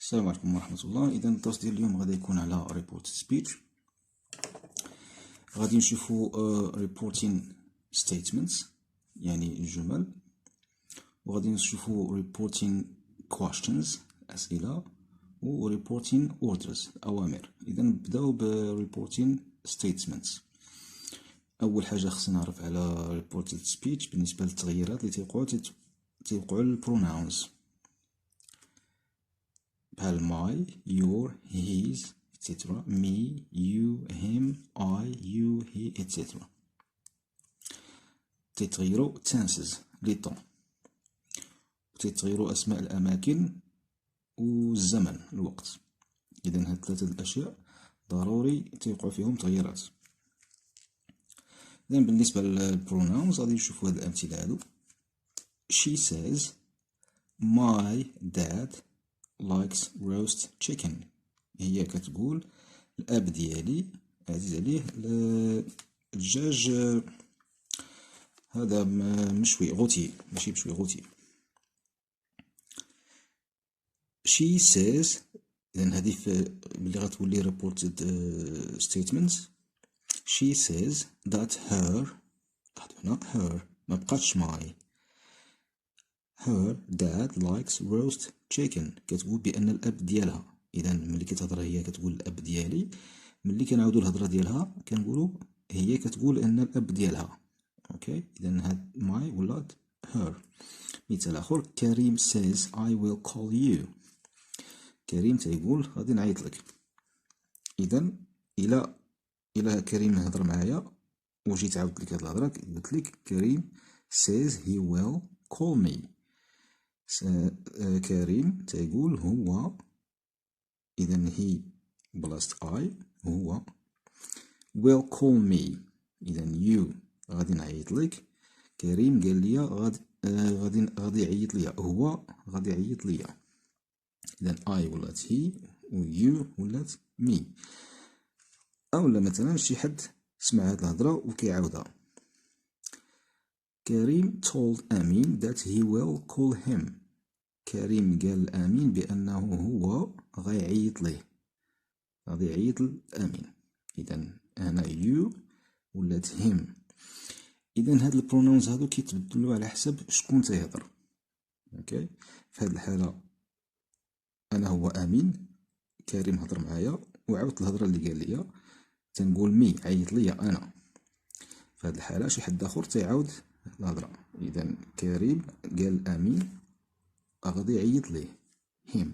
السلام عليكم ورحمة الله. إذا الدرس ديال اليوم غادي يكون على ريبورت سبيتش. غادي نشوفو ريبورتين ستيتمنتس يعني الجمل، وغادي نشوفو ريبورتين كويشنز أسئلة، و ريبورتين اوردرز أوامر. إذا نبداو بريبورتين ستيتمنتس. أول حاجة خصنا نعرف على ريبورتين سبيتش بالنسبة للتغييرات اللي تيوقعو للبروناونز بحال my, your, his, etc. me, you, him, I, you, he, etc. تيتغيرو tenses لي طون، وتيتغيرو أسماء الأماكن والزمن الوقت. إذا هاد ثلاثة الأشياء ضروري تيوقع فيهم تغييرات. إذا بالنسبة للبروناونز غادي نشوفو هاد الأمثلة هادو. She says my dad likes roast chicken. هي كتقول الاب ديالي عزيز عليه الدجاج هذا مشوي غوتي، ماشي مشوي غوتي. she says، اذا هذه ملي غتولي reported statements. she says that her، هنا her ما بقاتش my، her dad likes roast chicken. كتقول بأن الأب ديالها. إذا ملي كتهضر هي كتقول الأب ديالي، ملي كنعاودو الهضرة ديالها كنقولو هي كتقول أن الأب ديالها. أوكي، إذا هاد ماي ولات her. مثال آخر، كريم says I will call you. كريم تيقول غادي نعيط لك. إذا إلا كريم هضر معايا وجيت عاودت لك هاد الهضرة، قلت لك كريم says he will call me. كريم تيقول هو، إذا he بلاصة I هو will call me. إذا you غادي نعيط لك، كريم قال لي غادي يعيط ليا، هو غادي يعيط ليا. إذا I ولات he و you ولات me. أولا مثلا شي حد سمع هاد الهضرة وكيعاودها. كريم told أمين that he will call him. كريم قال لأمين بأنه هو غيعيط ليه، غادي يعيط لأمين. إذا هنا you ولات him. إذا هاد البرونونز هادو كيتبدلو على حسب شكون تيهضر. اوكي، في هاد الحالة أنا هو أمين، كريم هضر معايا وعاودت الهضرة اللي قال ليا، تنقول مي عيط ليا أنا. في هاد الحالة شي حد آخر تيعاود الهضرة. إذا كريم قال أمين غادي يعيط ليه him.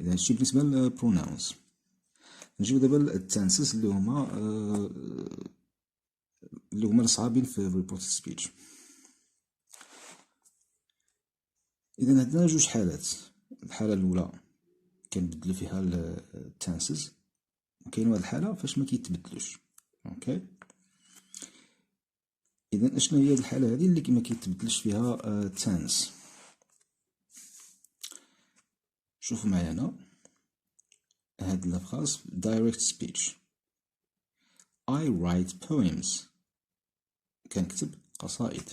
إذا هادشي بالنسبة للبروناونز. نجيو دابا للتنسس اللي هما الصعابين في ريبورت سبيتش. إذا عندنا جوج حالات. الحالة الأولى كنبدلو فيها التنسز، وكاين واحد الحالة فاش ما كيتبدلوش. اوكي، إذا اشنا هي الحالة هذه اللي ما كيتبدلش فيها تنس؟ شوفوا معايا هنا هاد الفراز direct speech. I write poems. كنكتب قصائد.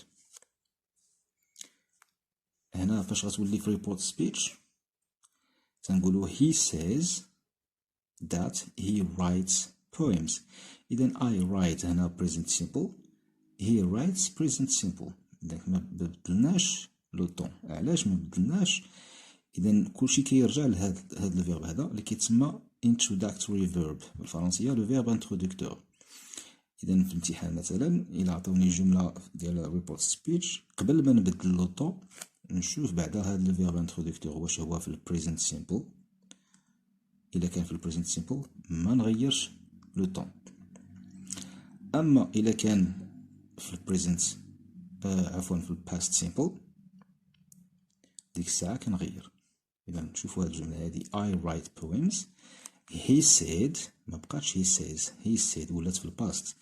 هنا فاش غتولي في report speech تنقولو he says that he writes poems. إذا I write هنا present simple، he writes present simple. إذا ما بدلناش لو طون. علاش ما بدلناش؟ إذا كلشي كيرجع لهاد الفيرب هذا اللي كيتسمى introductory verb بالفرنسية، لو فيرب introducteur. إذا في الامتحان مثلا إلا عطوني جملة ديال ريبورت سبيتش، قبل ما نبدل لو طون نشوف بعدا هاد لو فيرب introducteur واش هو في البريزنت سيمبل. إلا كان في البريزنت سيمبل ما نغيرش لو طون. أما إلا كان في البريزنت عفوا في الباست سيمبل، ديك الساعة كنغير. إذا نشوفو هاد الجملة هادي I write poems. he said ما بقاتش he says، he said ولات في الباست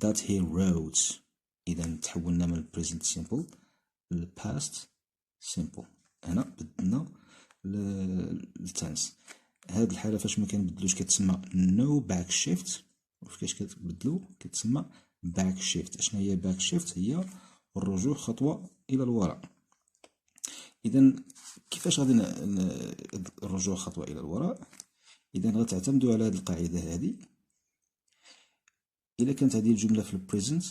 that he wrote. إذا تحولنا من البريزنت سيمبل للباست سيمبل. هنا بدلنا التنس. هاد الحالة فاش ما كنبدلوش كتسمى no back shift، وفاش كتبدلو كتسمى back shift. اشنا هي back shift؟ هي الرجوع خطوة إلى الوراء. إذا كيفاش غادي الرجوع خطوة إلى الوراء؟ إذا غتعتمدوا على هذه القاعدة هذه. إلا كانت هذه الجملة في البريزنت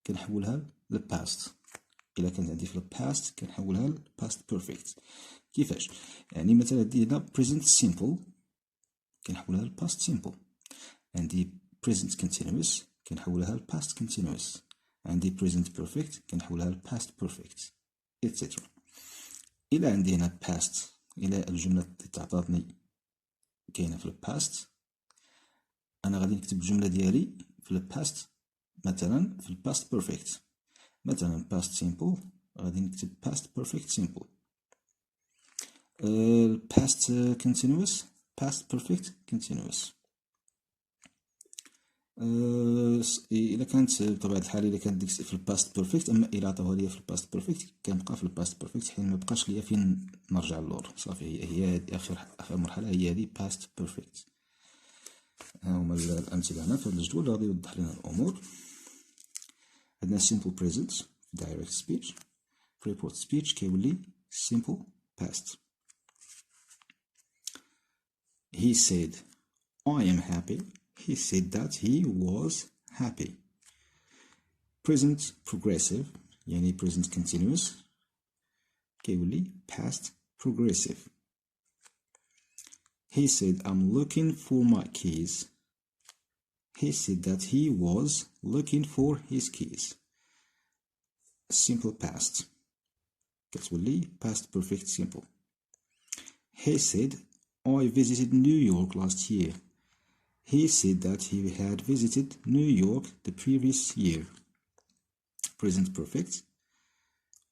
كنحولها للباست، إلا كانت عندي في الباست كنحولها للباست بيرفكت. كيفاش؟ يعني مثلا عندي هنا present simple كنحولها للباست simple، عندي present continuous كنحولها للباست continuous، عندي present perfect كنحولها للباست perfect etc. إلا عندي هنا past، إلا الجملة اللي تعطاتني كاينة في الباست، أنا غادي نكتب الجملة ديالي في الباست مثلا في الباست بيرفكت. مثلا past simple غادي نكتب past perfect simple. past continuous past perfect continuous. إلا كانت بطبيعة الحال إلا كانت ديك في الباست بيرفكت، أما إلا عطاوها ليا في الباست بيرفكت كنبقى في الباست بيرفكت حيت مبقاش ليا فين نرجع للور. صافي هي آخر مرحلة هي هادي باست بيرفكت. ها هما الأمثلة هنا في هاد الجدول غادي يوضح لنا الأمور. عندنا simple present direct speech، report speech كيولي simple past. He said I am happy. He said that he was happy. Present progressive يعني present continuous كيولي past progressive. He said I'm looking for my keys. He said that he was looking for his keys. Simple past كتولي past perfect simple. He said I visited New York last year. He said that he had visited New York the previous year. Present perfect.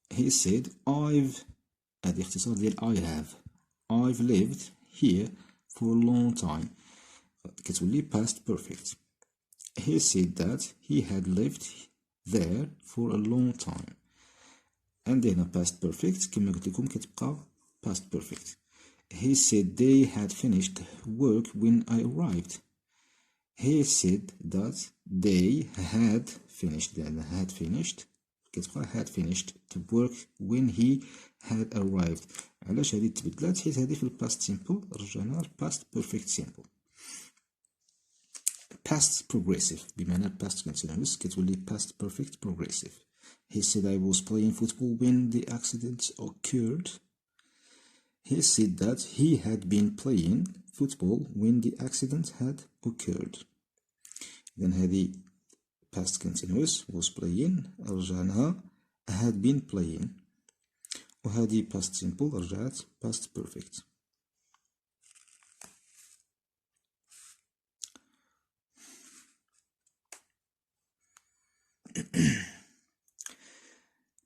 He said هذه اختصار ديال I have. I've lived here for a long time. كتولي past perfect. He said that he had lived there for a long time. عندي هنا past perfect كما قلت لكم كتبقى past perfect. He said they had finished work when I arrived. He said that they had finished لأن had finished كتبقى had finished to work when he had arrived. علاش هذه تبدلات؟ حيت هذه في الباست سيمبل رجعناها للباست بيرفكت سيمبل. past progressive بمعنى past continuous كتولي past perfect progressive. He said I was playing football when the accident occurred. He said that he had been playing football when the accident had occurred. إذن هذه past continuous was playing رجعناها had been playing، وهذه past simple رجعت past perfect.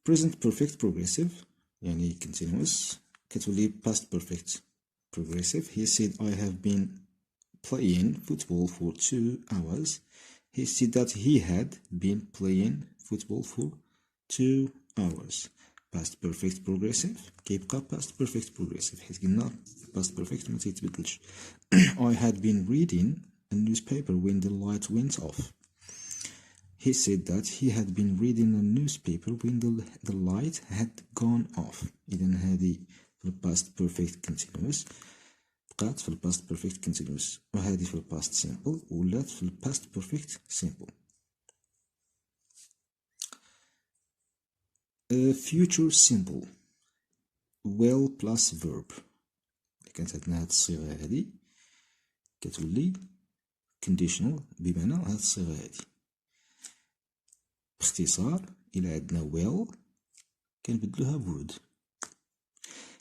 present perfect progressive يعني continuous كتولي past perfect progressive. He said I have been playing football for 2 hours. He said that he had been playing football for 2 hours. past perfect progressive كيبقى past perfect progressive حيت قلنا past perfect ما تيتبدلش. I had been reading a newspaper when the light went off. He said that he had been reading a newspaper when the light had gone off. إذن هذه في past perfect continuous بقات في past perfect continuous، وهذه في past simple ولات في past perfect simple. future simple well plus verb. كانت عندنا هاد الصيغة هذه كتولي conditional بمعنى هاد الصيغة هذه. باختصار إلا عندنا well كنبدلوها would.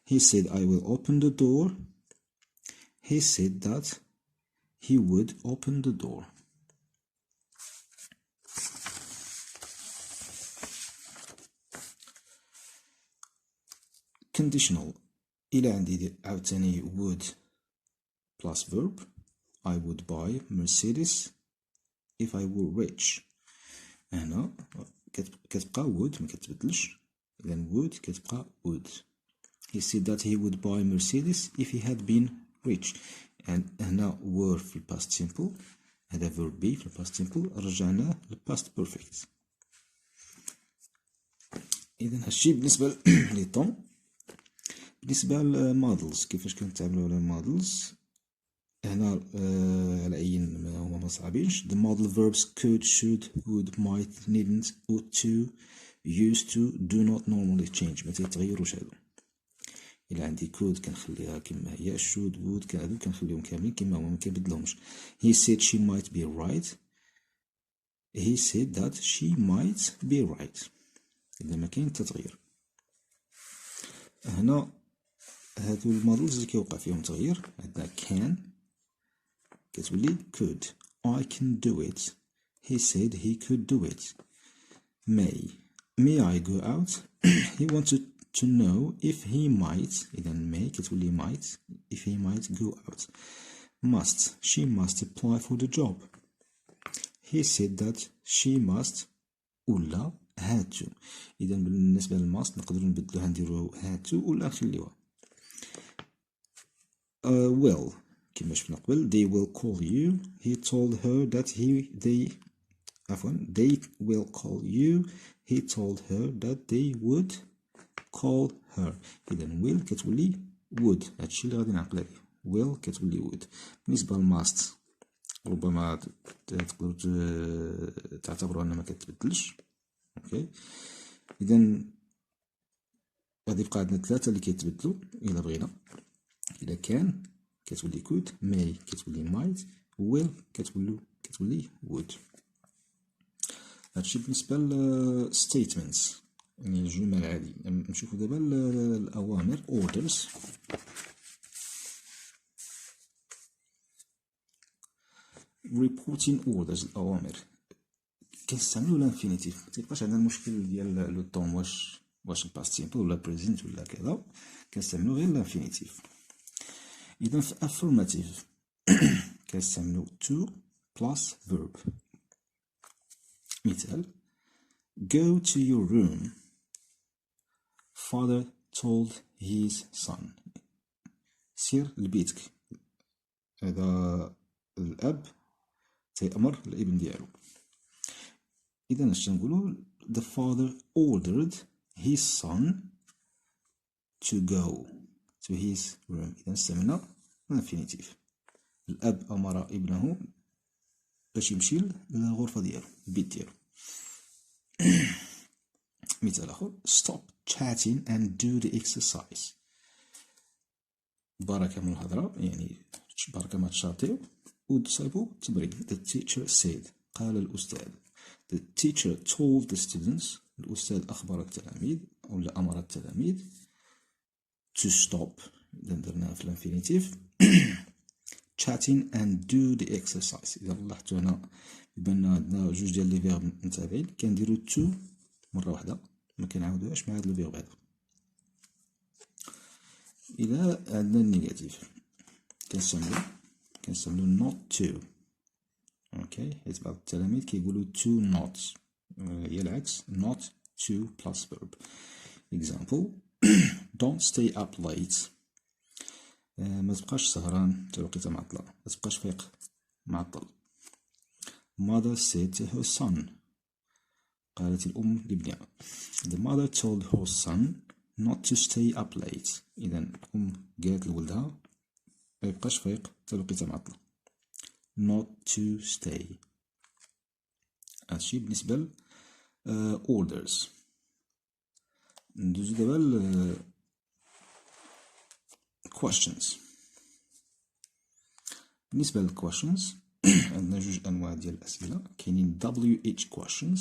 He said I will open the door. He said that he would open the door. conditional إلا عندي عاوتاني would plus verb. I would buy Mercedes if I were rich. هنا كتبقى would ما كتبدلش، إذن would كتبقى would. He said that he would buy Mercedes if he had been rich. and هنا were في past simple، هذا verb be في past simple رجعناه ل past perfect. إذا هادشي بالنسبة لي طون. بالنسبة للمودلز، كيفاش كنتعاملو على المودلز هنا على أي هما مصعبينش. The model verbs could, should, would, might, needn't, ought to, used to, do not normally change، ما تيتغيروش هادو. إلا عندي could كنخليها كما هي، should, would هادو كنخليهم كاملين كما هما، مكنبدلهمش. He said she might be right. He said that she might be right. إذا ما كاين تتغير. هنا هادو المودلز اللي كيوقع فيهم تغيير، عندنا can كتولي could. I can do it. He said he could do it. May I go out? He wanted to know if he might. إذا may كتولي might if he might go out. Must, she must apply for the job. He said that she must ولا had to. إذا بالنسبة للماست نقدرو نبدلوها نديرو had to ولا نخليوها. Well كما شفنا قبل they will call you. He told her that they will call you. He told her that they would call her. إذا will كتولي would، هادشي اللي غادي نعقل عليه. will كتولي would. بالنسبة للماست ربما تقدروا تعتبروا أنها ما كتبدلش. اوكي، إذا غادي يبقى عندنا ثلاثة اللي كيتبدلوا إلا بغينا. إلا كان كتولي could، may كتولي might، will كتولي would. هادشي بالنسبة ل statements، يعني الجمل العادية. نشوفو دابا الأوامر orders. reporting orders الأوامر كنستعملو الانفينيتيف، متيبقاش عندنا المشكل ديال لو طون واش الباست سيمبل ولا بريزنت ولا كذا، كنستعملو غير الانفينيتيف. إذا في affirmative كنستعملو to plus verb. مثال go to your room. Father told his son. سير لبيتك. هذا الأب تيأمر الابن ديالو. إذا اش تنقولو the father ordered his son to go to his room. إذا استعملنا الانفينيتيف. الأب أمر ابنه باش يمشي للغرفة ديالو، البيت ديالو. مثال آخر stop chatting and do the exercise. بركة من الهضرة، يعني بركة ما تشاطيو وتصايبو التمرين. The teacher said، قال الأستاذ. The teacher told the students، الأستاذ أخبر التلاميذ ولا أمر التلاميذ to stop. إذا درناها في الانفينيتيف chatting and do the exercise. إذا لاحظتو هنا بان عندنا جوج ديال لي فيرب متابعين، كنديرو to مرة واحدة، ما كنعاودوهاش مع هاد لو فيرب هذا. إذا عندنا النيجاتيف كنستعملو not to. اوكي، حيت بعض التلاميذ كيقولوا to not، هي العكس not to plus verb. example don't stay up late. ما تبقاش سهران حتى الوقيته معطلة، ما تبقاش فايق معطل. mother said to her son، قالت الأم لابنها. the mother told her son not to stay up late. إذا الأم قالت لولدها ما يبقاش فايق حتى الوقيته معطلة. not to stay. هادشي بالنسبة ل orders. ندوزو دابا ل questions. بالنسبة ل questions عندنا جوج أنواع ديال الأسئلة. كاينين WH questions،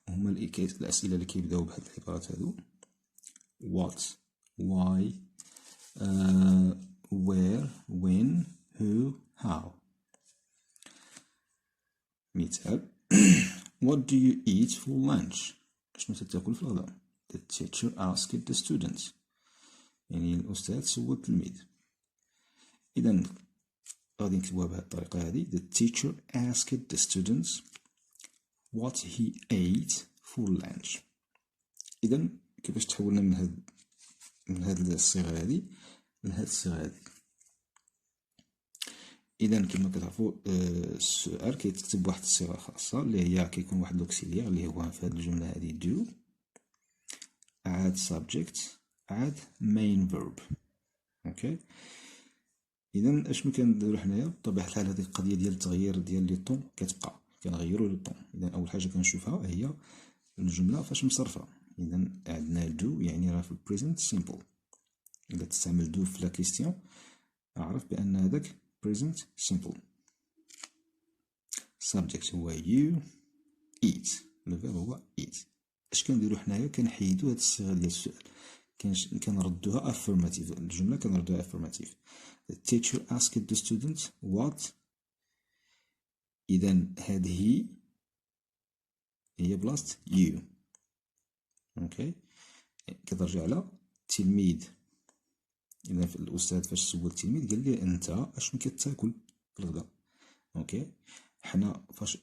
هما الأسئلة اللي كيبداو بهاد العبارات هادو what why where when who how. مثال what do you eat for lunch؟ شنو تاكل في الغداء؟ the teacher asked the students، يعني الأستاذ سول التلميذ. إذا غادي نكتبوها بهاد الطريقة هادي the teacher asked the students what he ate for lunch. إذا كيفاش تحولنا من هاد الصيغة هادي لهاد الصيغة هادي؟ إذا كما كتعرفوا السؤال كيتكتب بواحد الصيغة خاصة اللي هي كيكون واحد لوكسيليير اللي هو في هاد الجملة هادي do، add subject add main verb. اوكي اذا اشنو كنديرو حنايا بطبيعه الحال؟ هذه القضيه ديال التغيير ديال لي طون كتبقى، كنغيرو لي طون. اذا اول حاجه كنشوفها هي الجمله فاش مصرفه. اذا عندنا دو يعني راه في البريزنت سيمبل. اذا تستعمل دو في لا كيستيون اعرف بان هذاك present simple. subject هو you eat، le verb هو eat. اش كنديرو حنايا؟ كنحيدو هاد الصيغه ديال السؤال، كنردوها affirmative. الجمله كنردوها affirmative. the teacher asked the student what. اذا هذه هي بلاصه you. اوكي كترجع على التلميذ. اذا الاستاذ فاش سول التلميذ قال لي انت اشنو كتاكل في الغداء. اوكي حنا فاش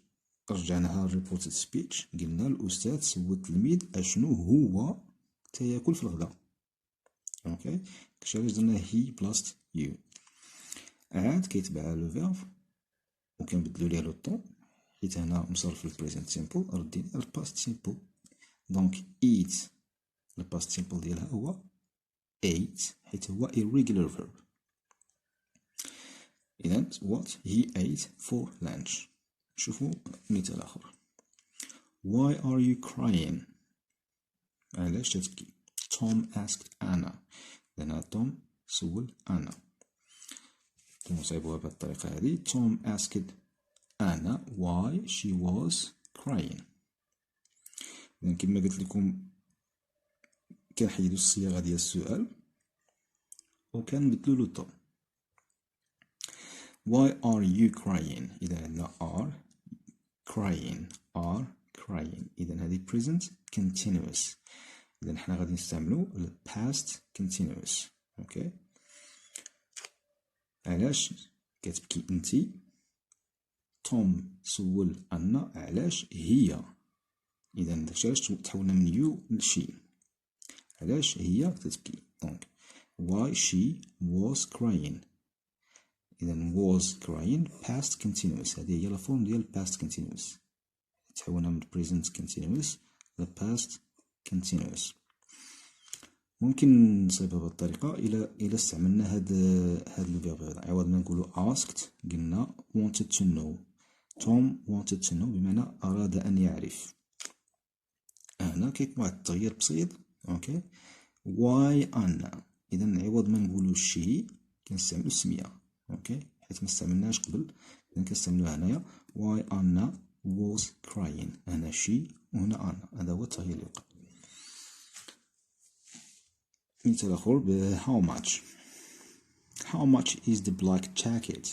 رجعناها ريبورتد سبيتش قلنا الاستاذ سول التلميذ اشنو هو تياكل في الغداء. اوكي كاش علاش درنا هي بلاصه يو. عاد كيتبع لو فيرب وكنبدلو ليه لو طون، حيت هنا مصرف البريزنت سيمبل ردينا الباست سيمبل. دونك ايت الباست سيمبل ديالها هو ate حيت هو irregular verb. إذا what he ate for lunch. شوفوا مثال آخر. why are you crying؟ علاش تبكي؟ Tom asked Anna. لأن توم سول أنا. نصيبوها بهذه الطريقة هذه. Tom asked Anna why she was crying. إذا كما قلت لكم كنحيدو الصياغة ديال السؤال وكنبدلو لو طون. why are you crying؟ إذا عندنا are crying إذا هذه present continuous. إذا حنا غادي نستعملو past continuous. أوكي علاش كتبكي انتي؟ توم سول أنا علاش هي. إذا داكشي علاش تحولنا من يو لشي. علاش هي كتبكي؟ دونك why she was crying. إذا was crying past continuous. هذه هي لا فورم ديال past continuous. تحولنا من present continuous ل past continuous. ممكن نصيبها بهذه الطريقة إلا استعملنا هاد لو فيرب هذا. عوض ما نقولو asked قلنا wanted to know. Tom wanted to know بمعنى أراد أن يعرف. هنا كيكون واحد التغيير بسيط. أوكي why Anna. إذا عوض ما نقولو شي كنستعملو السمية. اوكي حيت ما استعملناش قبل، اذا كنستعملوها هنايا why Anna was crying. هنا شي وهنا Anna. هذا هو التغيير اللي وقع. مثال اخر ب how much is the black jacket.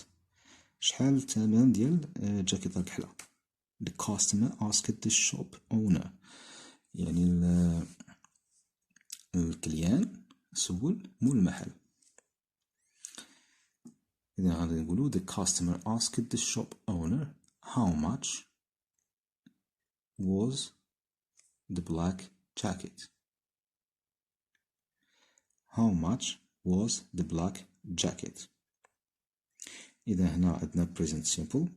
شحال الثمن ديال جاكيطة الكحلة. the customer asked the shop owner. يعني الكليان سول مول المحل. إذا غادي نقولو the customer asked the shop owner how much was the black jacket. how much was the black jacket. إذا هنا عندنا present simple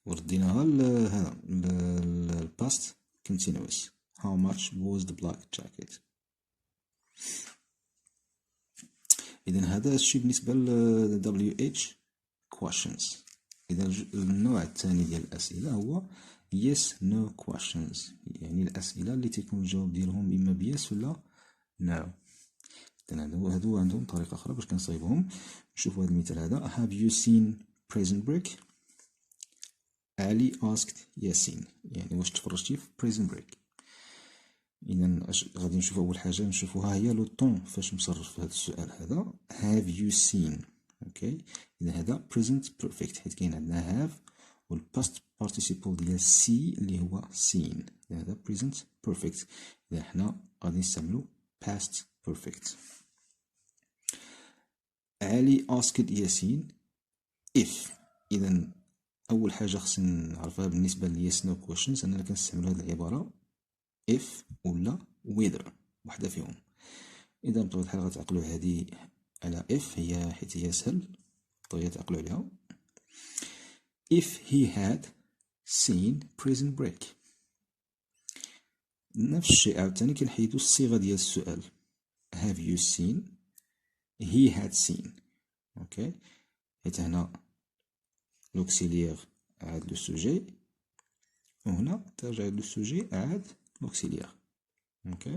ورديناها هذا past continuous. how much was the black jacket. إذا هذا الشيء بالنسبة ل WH questions. إذا النوع الثاني ديال الأسئلة هو yes no questions، يعني الأسئلة اللي تيكون الجواب ديالهم إما بيس ولا no. إذا هادو عندهم طريقة أخرى باش كنصايبوهم. نشوفو هاد المثال هذا. have you seen prison break؟ علي asked ياسين، يعني واش تفرجتي في prison break. إذا غادي نشوفو أول حاجة نشوفوها هي لو طون فاش مصرف في هذا السؤال هذا. have you seen. اوكي إذا هذا present perfect حيت كاين عندنا have والpast participle ديال see اللي هو seen. إذا هذا present perfect. إذا حنا غادي نستعملو past perfect. علي asked ياسين if. إذا أول حاجة خصنا نعرفها بالنسبة ل yes no questions أننا كنستعملو هذه العبارة if ولا whether وحدة فيهم. إذا بطبيعة الحال غتعقلو هذه على if هي حيت هي سهل طيب تعقلو عليها. if he had seen prison break. نفس الشيء عاوتاني كنحيدو الصيغة ديال السؤال. have you seen he had seen. اوكي، حيت هنا لوكسيليير عاد لو سوجي، وهنا ترجع لو سوجي عاد لوكسيليير. اوكي،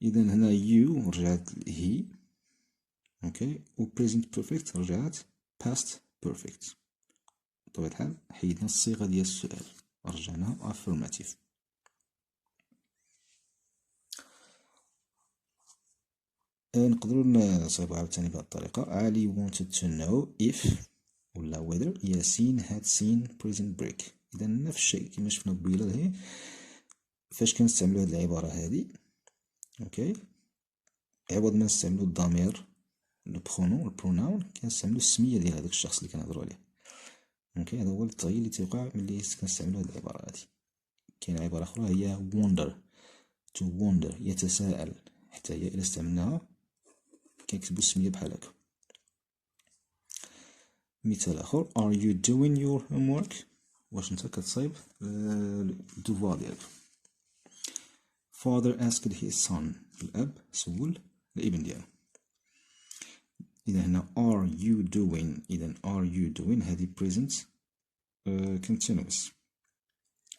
اذا هنا you رجعت he. اوكي، و present perfect رجعت past perfect. بطبيعة الحال حيدنا الصيغة ديال السؤال، رجعناها affirmative. نقدروا نصيبو عاوتاني بهاد الطريقة. علي wanted to know if ولا whether ياسين had seen prison break. إذا نفس الشيء كيما شفنا قبيلة لهي فاش كنستعملو هاد العبارة هادي. اوكي، عوض ما نستعملو الضمير البروناون كنستعملو السمية ديال هداك الشخص اللي كنهضرو عليه. اوكي، هذا هو التغيير اللي تيوقع ملي كنستعملو هاد العبارة هادي. كاين عبارة أخرى هي wonder to wonder يتساءل، حتى هي إلا استعملناها كنكتبو السمية بحال هكا. مثال آخر are you doing your homework؟ واش نتا كتصايب الدوفوار ديالك. father asked his son الأب سول الابن ديالو. إذا هنا are you doing، إذا are you doing هذه present continuous،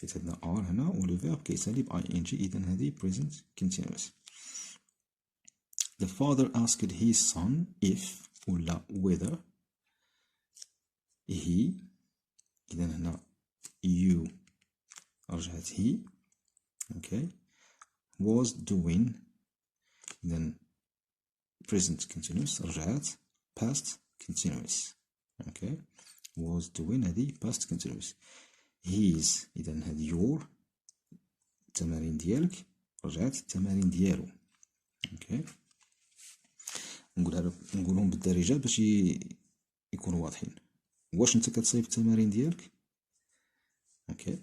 حيت عندنا are هنا و لو verb كيسالي ب ing، إذا هذه present continuous. the father asked his son if ولا whether he. إذا هنا you رجعت he. okay was doing، إذا present continuous رجعت past continuous. okay was doing هذه past continuous. his إذا هذه your التمارين ديالك رجعت التمارين ديالو. okay نقولهم بالدارجة باش يكونوا واضحين. واش نتا كتصايب التمارين ديالك؟ اوكي،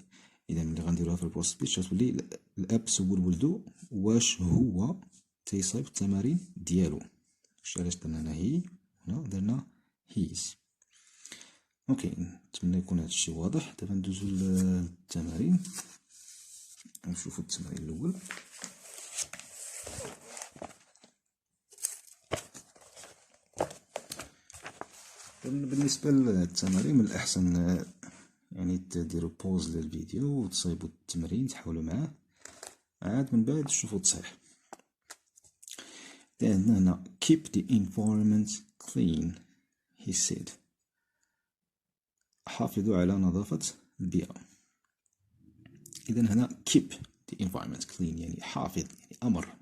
اذا ملي غنديروها في البوست سبيتش غتولي الاب سول ولدو واش هو تيصايب التمارين ديالو. علاش درنا هنا هي، هنا درنا هيز. اوكي، نتمنى يكون هذا الشيء واضح. دابا ندوزو للتمارين، نشوفو التمرين الاول. بالنسبه للتمارين من الاحسن يعني تديروا بوز للفيديو وتصايبوا التمرين تحاولوا معاه، عاد من بعد تشوفوا التصحيح. عندنا هنا keep the environment clean he said، حافظوا على نظافة البيئة. إذا هنا keep the environment clean يعني حافظ، يعني أمر.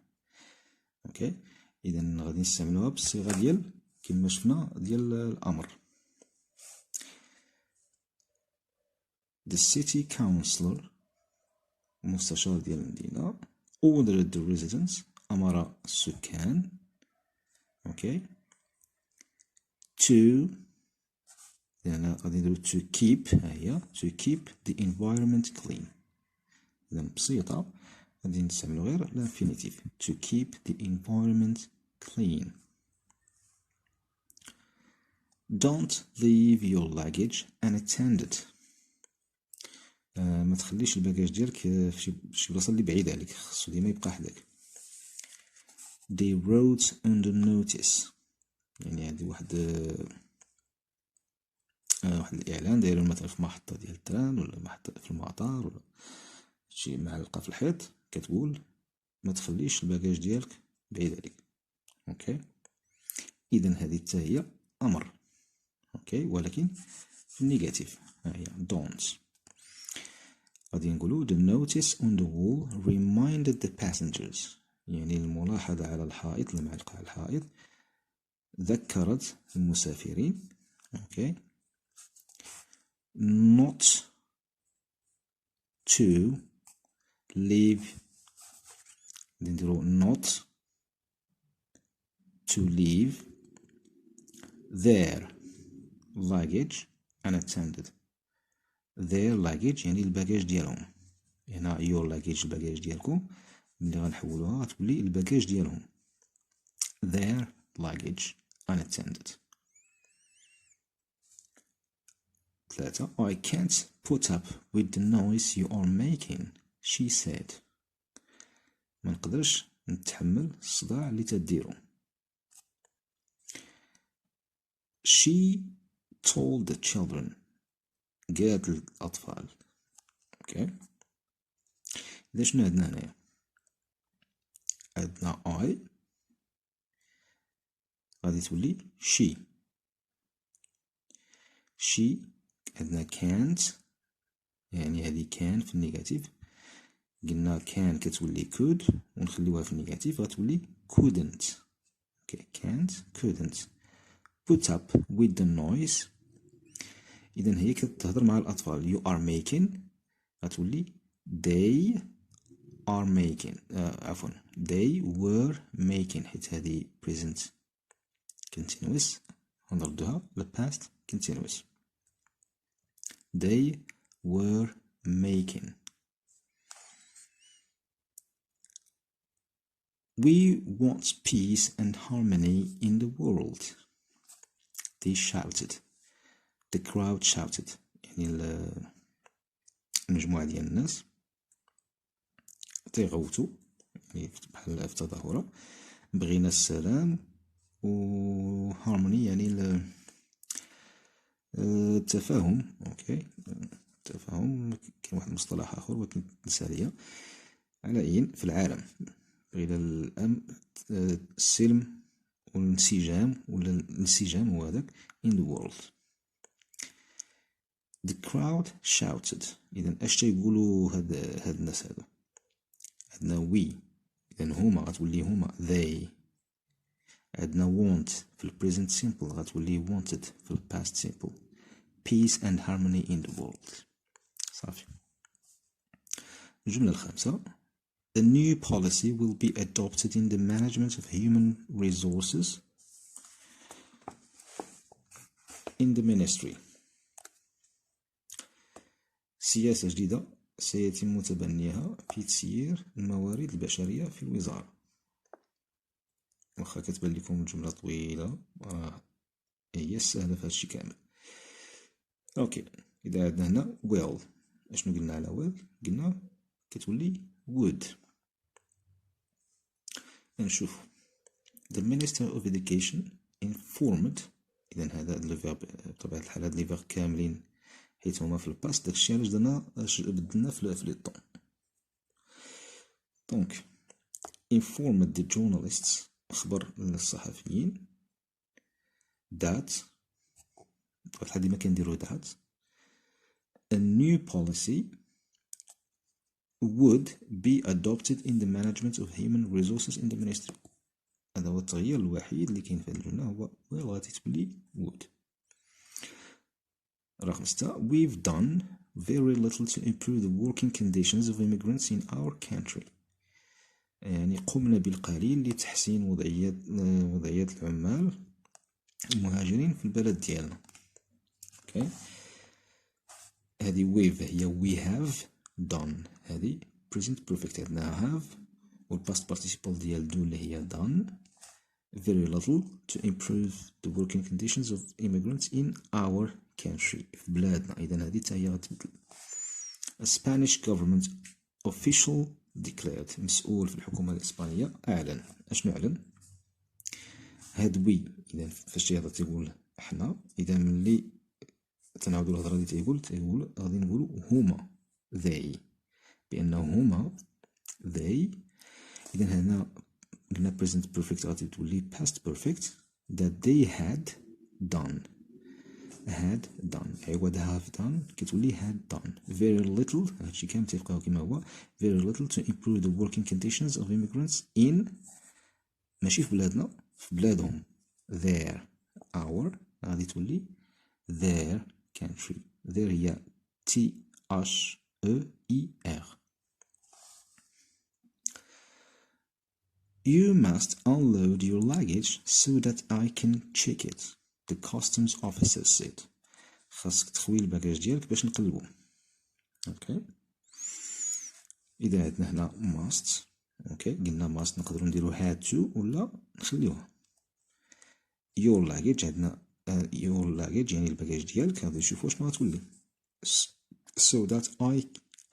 أوكي، إذا غادي نستعملوها بالصيغة ديال كما شفنا ديال الأمر. the city councillor مستشار ديال المدينة ordered the residents أمر السكان. أوكي، to يعني غادي نديرو to keep، ها هي to keep the environment clean. إذا بسيطة غادي نستعملو غير الانفينيتيف to keep the environment clean. don't leave your luggage unattended، ما تخليش الباجاج ديالك في شي بلاصة اللي بعيدة عليك، خصو ديما يبقى حداك. they wrote on the notice يعني هادي واحد الإعلان دايرو مثلا في محطة ديال التران ولا محطة في المطار ولا شي معلقة في الحيط كتقول ما تخليش الباجاج ديالك بعيد عليك. اوكي، إذا هذه حتى هي أمر. اوكي، ولكن في النيجاتيف، ها هي don't. غادي نقولو the notice on the wall reminded the passengers يعني الملاحظة على الحائط، المعلقة على الحائط ذكرت المسافرين. اوكي، not to leave، نديرو not to leave their luggage unattended. their luggage يعني الباجاج ديالهم، هنا your luggage الباجاج ديالكم، ملي غنحولوها غتولي الباجاج ديالهم their luggage unattended. 3 I can't put up with the noise you are making. she said. ما نقدرش نتحمل الصداع اللي تديرو. She told the children. قالت للأطفال. اوكي. إذا شنو عندنا هنايا؟ عندنا I غادي تولي she. she عندنا can't، يعني هذه كان في النيجاتيف. قلنا كان كتولي could ونخليوها في النيجاتيف غتولي couldn't. okay. can't couldn't. put up with the noise. إذا هي كتهضر مع الأطفال. you are making غتولي they are making. عفوا they were making حيت هذه present continuous غنردوها ل past continuous. they were making. we want peace and harmony in the world. they shouted. the crowd shouted. يعني المجموعة ديال الناس تيغوتوا، يعني بحال في تظاهرة. بغينا السلام و harmony يعني التفاهم. اوكي التفاهم. كاين واحد المصطلح اخر ولكن نسى ليا. على اي في العالم بغينا السلم والانسجام، ولا الانسجام هو هذاك in the world. the crowd shouted. اذا اش تيقولوا هاد الناس هادو؟ عندنا we، اذا هما غتولي هما they. عندنا want في ال present simple غتولي wanted في ال past simple. peace and harmony in the world. صافي. الجملة الخامسة. A new policy will be adopted in the management of human resources in the ministry. سياسة جديدة سيتم تبنيها في تسيير الموارد البشرية في الوزارة. واخا كتبان لكم الجملة طويلة، هي سهلة في هادشي كامل. اوكي. إذا عندنا هنا will، اشنو قلنا على will؟ قلنا كتولي would. نشوف the minister of education informed. إذا هذا لو فيرب بطبيعة الحال، هاد لي فيرب كاملين حيت هما في الباست، داكشي علاش درنا بدلنا في لي طون. دونك informed the journalists، أخبر الصحفيين that بطبيعة الحال ديما كنديرو that a new policy would be adopted in the management of human resources in the ministry. هذا هو التغيير الوحيد اللي كاين في هذه الجملة، هو will غادي تولي would. رقم 6. We've done very little to improve the working conditions of immigrants in our country. يعني قمنا بالقليل لتحسين وضعيات العمال المهاجرين في البلد ديالنا. اوكي. هذه we've هي we have done. هذه present perfect عندنا have، والpast participle ديال do اللي هي done. very little to improve the working conditions of immigrants in our country في بلادنا. إذا هذه حتى هي غتبدل. A Spanish government official declared. مسؤول في الحكومة الإسبانية أعلن. أشنو أعلن؟ هاد we إذا فاش تيقول احنا، إذا ملي تنعاودو الهضرة دي تيقول غادي نقولو هما they، بأنه هما they. إذا هنا قلنا present perfect غادي تولي past perfect that they had done. عوض have done كتولي had done. very little هادشي كامل تيبقاو كيما هو. very little to improve the working conditions of immigrants in، ماشي في بلادنا، في بلادهم. their our غادي تولي their country. their هي THEIR. You must unload your luggage so that I can check it, the customs officer said. خاصك تخوي الباكاج ديالك باش نقلبو. اوكي. اذا عندنا هنا must، اوكي قلنا must نقدروا نديرو had to ولا نخليوها. your luggage عندنا your luggage يعني الباكاج ديالك، غادي نشوفو شنو غتولي. so that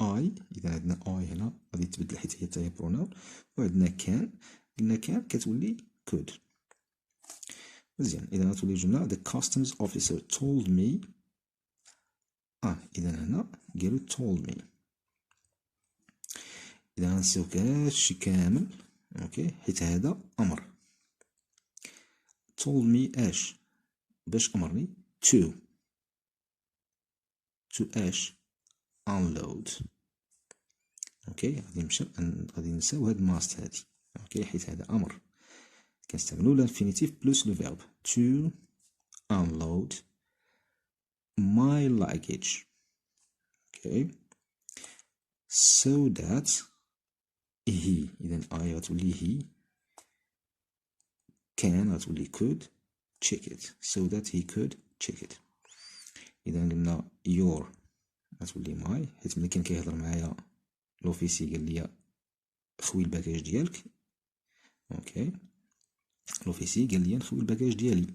I. إذا عندنا I هنا غادي تبدل حيت هي حتى هي pronoun. وعندنا can. قلنا can كتولي could. مزيان. إذا غتولي الجملة the customs officer told me. إذا هنا قالو told me. إذا غنسيو هادشي كامل أوكي حيت هذا أمر. told me اش باش أمرني to اش unload. اوكي غادي نساو هاد must هادي اوكي حيت هذا أمر كنستعملو l'infinitive plus le verbe to unload my luggage. okay so that he. إذا I غتولي he, can غتولي could, check it so that he could check it. إذا قلنا your غتولي my حيت ملي كان كيهضر معايا لوفيسي قال لي خوي الباكاج ديالك. اوكي لوفيسي قال لي نخوي الباكاج ديالي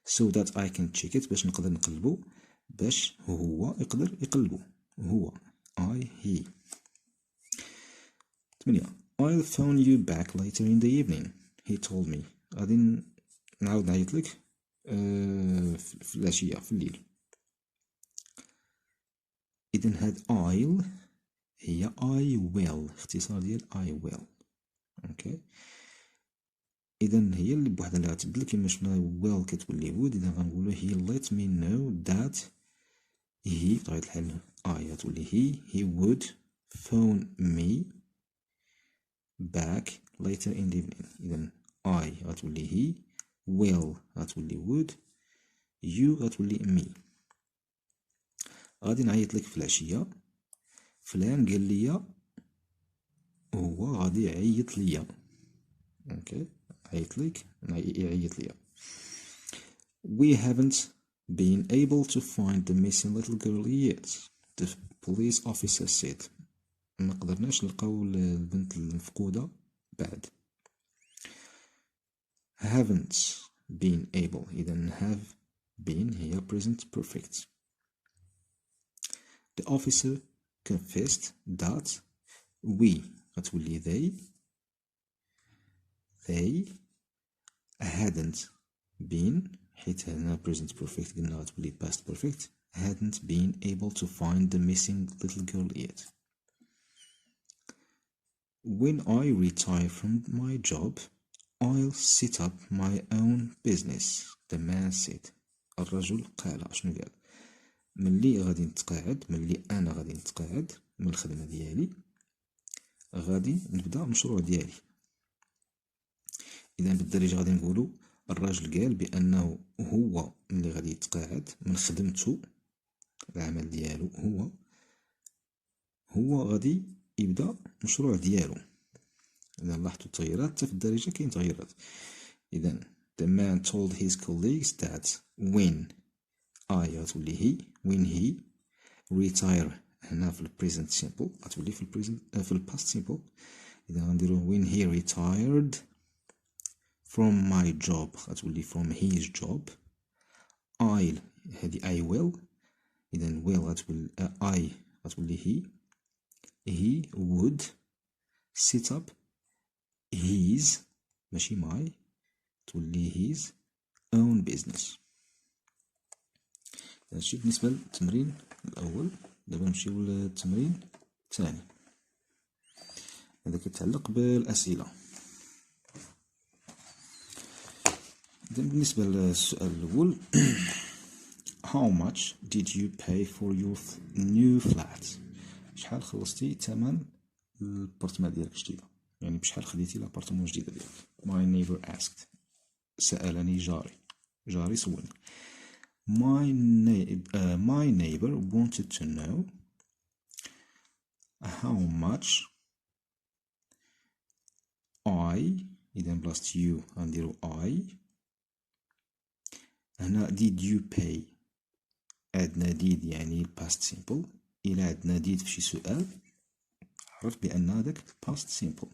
so that I can check it باش نقدر نقلبو باش هو يقدر يقلبو هو I he. 8 I'll phone you back later in the evening he told me. غادي نعاود نعيط لك في العشية في الليل. إذن هاد I'll هي I will اختصار ديال I will. اوكي إذن هي اللي بوحدها اللي غتبدل كيما شفنا will كتولي would. إذا غنقولو he let me know that he بطبيعة الحال I غتولي he would phone me back later in the evening. إذن I غتولي he, will غتولي would, you غتولي me. غادي نعيط لك في العشية فلان قال لي هو غادي يعيط ليا. اوكي عيط لك يعيط ليا. We haven't been able to find the missing little girl yet, the police officer said. ما قدرناش نلقاو البنت المفقودة بعد. haven't been able. إذا have been هي present perfect. The officer confessed that we غتولي they hadn't been حيت هنا present perfect قلنا غتولي past perfect hadn't been able to find the missing little girl yet. When I retire from my job I'll set up my own business, the man said. الرجل قال. شنو قال؟ ملي غادي نتقاعد ملي انا غادي نتقاعد من الخدمه ديالي غادي نبدا مشروع ديالي. اذا بالدارجه غادي نقولوا الراجل قال بانه هو ملي غادي يتقاعد من خدمته العمل ديالو هو غادي يبدا مشروع ديالو. اذا لاحظتوا التغييرات حتى في الدارجه كاين تغييرات. اذا the man told his colleagues that when غتولي he when he retire هنا في present simple غتولي في present في past simple. إذا غنديرو when he retired from my job غتولي from his job. I'll هذه I will. إذا will غتولي I غتولي he would set up his ماشي my تولي his own business. هادشي بالنسبة للتمرين الأول. دابا نمشيو للتمرين الثاني هذا كيتعلق بالأسئلة. إذا بالنسبة للسؤال الأول How much did you pay for your new flat؟ شحال خلصتي ثمن البارتمان ديالك الجديدة، يعني بشحال خديتي لابارتمون الجديدة ديالك. My neighbor asked. سألني جاري سولني. My neighbor wanted to know how much I. إذا بلاصة you غنديرو I. هنا did you pay عندنا did يعني past simple. إلا عندنا did في شي سؤال عرف بأن هذاك past simple.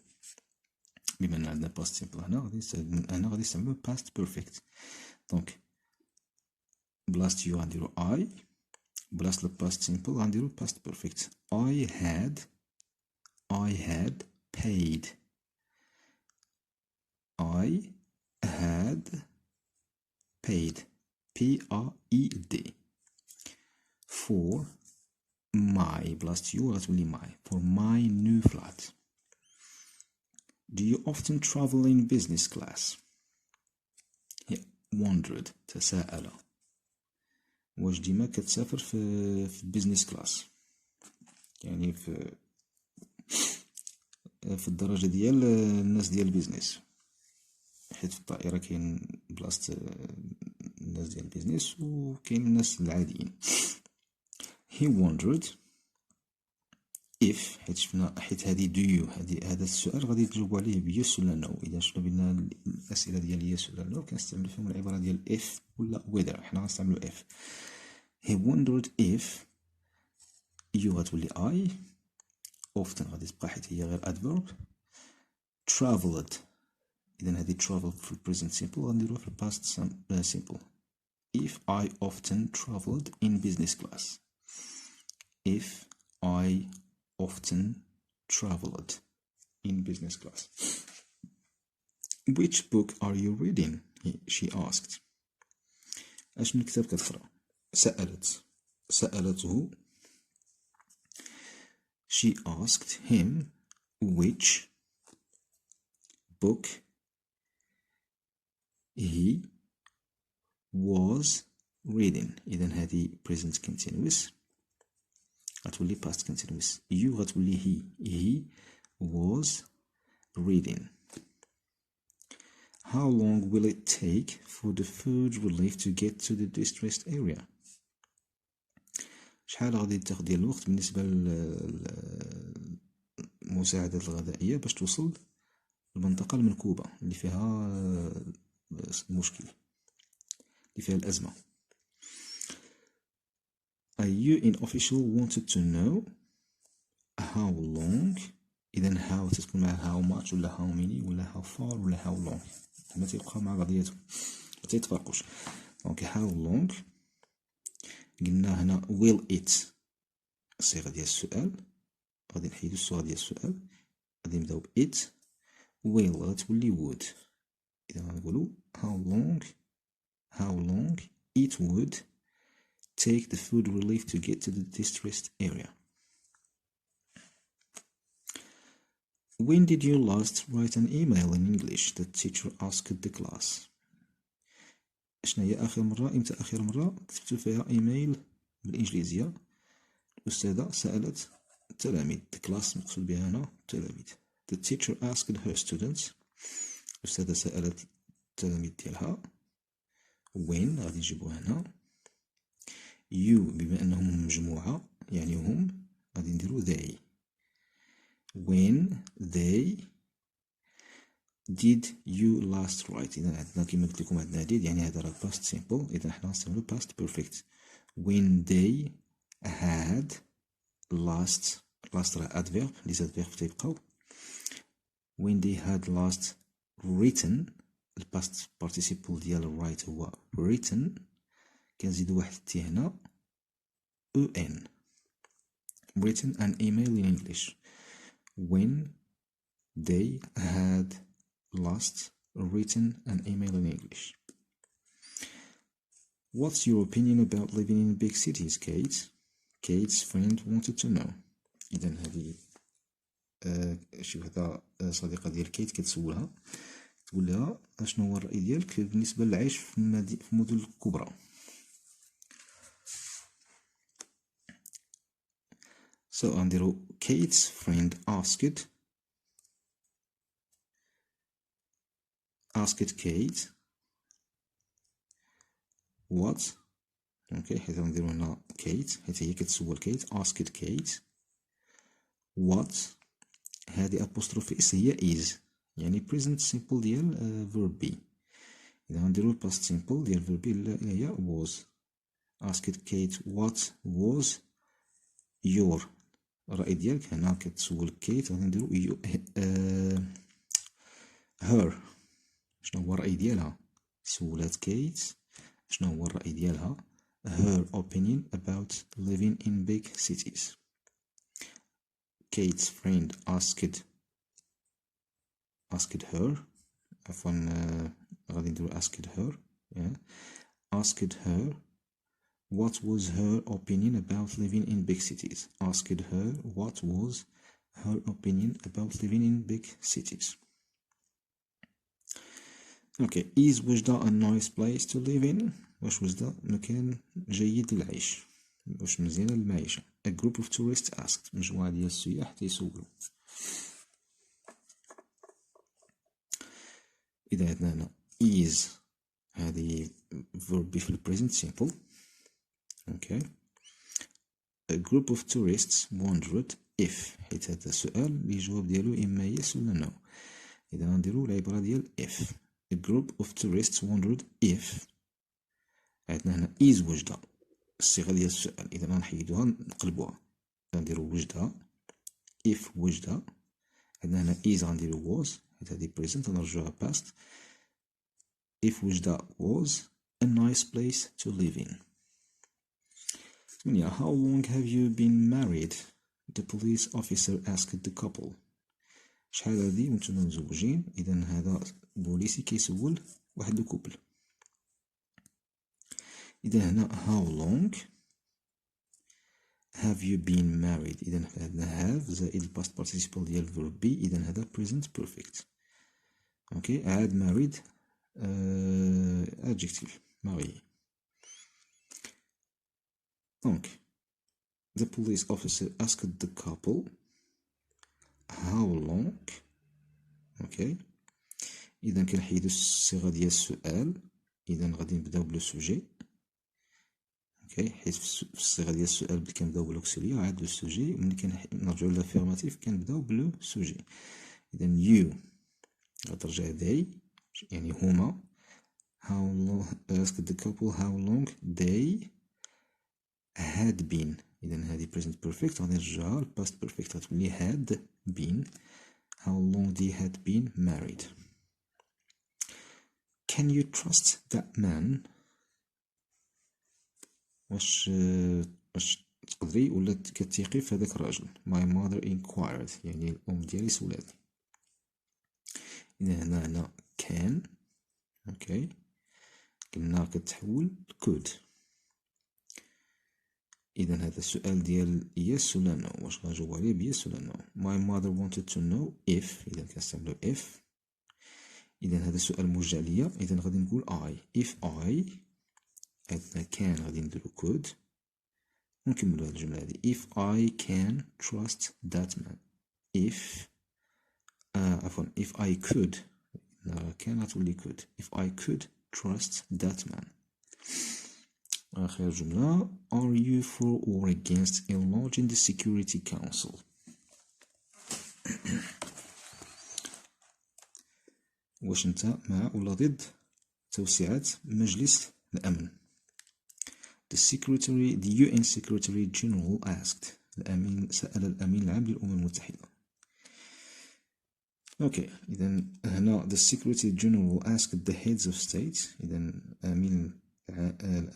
بما أن عندنا past simple هنا غادي نستعملو past perfect. دونك بلاصة you غنديرو I. بلاصة past simple غنديرو past perfect. I had paid. I had paid. P-A-E-D. For my بلاصة you غتولي my. For my new flat. Do you often travel in business class? He wondered. تساءل. واش ديما كتسافر في business class؟ يعني في الدرجة ديال الناس ديال البيزنس، حيت في الطائرة كاين بلاصة الناس ديال البيزنس وكاين الناس العاديين. He wondered if حيت هادي do you هذا السؤال غادي تجاوبوا عليه ب yes ولا no. إذا شفنا بنا الأسئلة ديال yes ولا no كنستعملو فيهم العبارة ديال if ولا whether. حنا غنستعملو if. He wondered if you غتولي I. often غادي تبقى حيت هي غير adverb. traveled إذا هادي traveled في present simple غنديروها في past simple. If I often traveled in business class. If I often traveled in business class. Which book are you reading? She asked. اش من كتاب كتقرا؟ سألته. She asked him which book he was reading. إذا هذه present continuous غتولي past continuous. You غتولي he was reading. How long will it take for the food relief to get to the distressed area? شحال غادي تاخد ديال الوقت بالنسبة للمساعدات الغذائية باش توصل للمنطقة المنكوبة اللي فيها المشكل، اللي فيها الأزمة. A UN official wanted to know how long. إذا how تتكون مع how much ولا how many ولا how far ولا how long. هما تيبقاو مع بعضياتهم متيتفرقوش. دونك how long قلنا هنا will it الصيغة ديال السؤال، غادي نحيدو الصيغة ديال السؤال غادي نبداو ب it. will غتولي would. إذا غنقولو how long it would take the food relief to get to the distressed area. When did you last write an email in English? The teacher asked the class. شنو هي إمتى آخر مرة كتبتو فيها إيميل بالإنجليزية؟ الأستاذة سألت التلاميذ. The class مقصود بها هنا التلاميذ. The teacher asked her students. الأستاذة سألت التلاميذ ديالها. When غادي نجيبوها هنا. You بما أنهم مجموعة يعني هم غادي نديرو they. When they did you last write. إذا عندنا كيما قلت لكم عندنا did يعني هذا راه past simple. إذا حنا غنستعملو past perfect. When they had last راه adverb. لي adverb تيبقاو. When they had last written ال past participle ديال write هو written. كنزيدو واحد تي هنا en. written an email in English. When they had last written an email in English. What's your opinion about living in big cities, Kate? Kate's friend wanted to know. إذا هذه شي وحدة صديقة ديال كيت كتسولها تقول لها اشنو هو الرأي ديالك بالنسبة للعيش في المدن الكبرى. So غنديرو Kate's friend asked Kate what. اوكي حيت غنديرو هنا Kate حيت هي كتسول كيت. asked Kate what. هذه apostrophe s هي is يعني present simple ديال verb be. إذا غنديرو past simple ديال verb be اللي هي was. asked Kate what was your. الرأي ديالك هنا كتسول كيت غادي نديرو her. شنو هو الرأي ديالها؟ سولات كيت شنو هو الرأي ديالها her opinion about living in big cities. Kate's friend asked her غادي نديرو asked her asked her what was her opinion about living in big cities. Asked her what was her opinion about living in big cities. Okay, is وجدة a nice place to live in؟ واش وجدة مكان جيد للعيش؟ واش مزيانة للمعيشة؟ A group of tourists asked. مجموعة ديال السياح تيسولو. إذا عندنا هنا is هذه verb في present simple. Okay. A group of tourists wondered if حيت هذا السؤال اللي الجواب ديالو إما yes ولا no. إذا غنديرو العبارة ديال if. A group of tourists wondered if عندنا هنا is وجدة الصيغة ديال السؤال. إذا غنحيدوها نقلبوها غنديرو وجدة if وجدة. عندنا هنا is غنديرو was حيت هادي present غنرجعوها past. if وجدة was a nice place to live in. How long have you been married? The police officer asked the couple. شحال هادي وانتم مزوجين؟ إذا هذا بوليسي كيسول واحد الكوبل. إذا هنا how long have you been married؟ إذا عندنا have زائد past participle ديال verb be. إذا هذا present perfect. اوكي عاد married adjective marié. Donc the police officer asked the couple how long. اوكي إذا كنحيدو الصيغة ديال السؤال. إذا غادي نبداو بلو سوجي. اوكي حيت في الصيغة ديال السؤال كنبداو بلوكسيليير عاد لو سوجي ملي كنرجعو لافيرماتيف كنبداو بلو سوجي. إذا you غترجع they يعني هما. how long asked the couple how long they had been. إذا هذه present perfect غادي نرجعها ل past perfect غتولي had been. how long they had been married. Can you trust that man؟ واش تقدري ولا كتيقي في هذاك الراجل؟ My mother inquired يعني الأم ديالي سولاتني. إذا هنا can. اوكي قلنا كتحول could. إذا هذا السؤال ديال yes ولا no واش غنجاوب عليه ب yes ولا no. My mother wanted to know if. إذا كنستعملو if. إذا هذا السؤال موجه ليا. إذا غادي نقول I. if I عندنا can غادي نديرو could ونكملو هاد الجملة هادي. if I can trust that man. if عفوا if I could كان غتولي could. if I could trust that man. آخر جملة are you for or against enlarging the Security Council؟ واش انت مع ولا ضد توسعة مجلس الأمن؟ The UN Secretary General asked. الأمين سأل الأمين العام للأمم المتحدة. اوكي إذا هنا the Secretary General asked the heads of state. إذا الأمين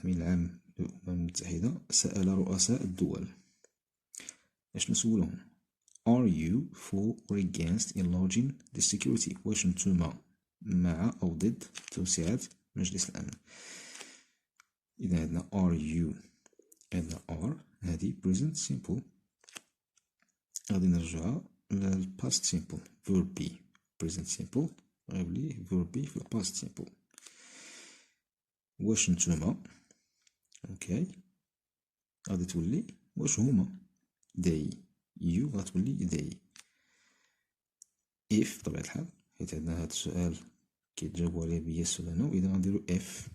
العام للأمم المتحدة سأل رؤساء الدول. اش نسولهم؟ Are you for or against enlarging the security؟ واش نتوما مع أو ضد توسعة مجلس الأمن؟ إذا عندنا are you عندنا are هذه present simple غادي نرجعها لل past simple verb be. present simple غيولي verb be في past simple. واش نتوما اوكي غادي تولي واش هما they. you غتولي they. if بطبيعة الحال حيت عندنا هاد السؤال كيتجاوبو عليه ب yes ولا no. إذا غنديرو if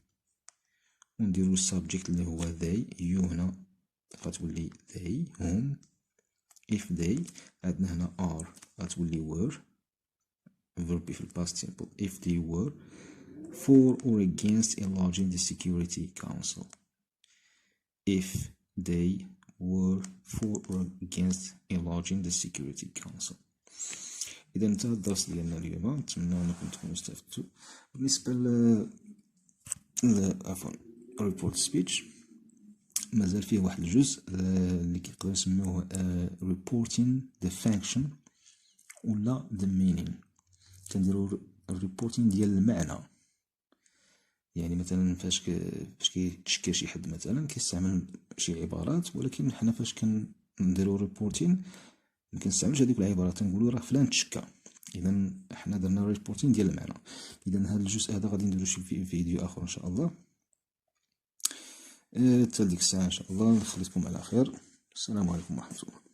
ونديرو subject اللي هو they. you هنا غتولي they هم. if they عندنا هنا are غتولي were verb في past simple. if they were for or against enlarging the Security Council. if they were for or against enlarging the Security Council. إذا انتهى الدرس ديالنا اليوم. نتمنى أنكم تكونوا استفدتوا. بالنسبة عفوا report speech مازال فيه واحد الجزء اللي كيقدروا يسميوه reporting the function ولا the meaning. كنديرو الريبورتين ديال المعنى. يعني مثلا فاش كيتشكى شي حد مثلا كيستعمل شي عبارات، ولكن حنا فاش كنديرو ريبورتين مكنستعملش هذيك العبارات، تنقولو راه فلان تشكى. اذا حنا درنا ريبورتين ديال المعنى. اذا هذا الجزء هذا غادي نديرو شي فيديو اخر ان شاء الله. حتى ديك الساعه ان شاء الله نخليكم على خير. السلام عليكم ورحمه الله.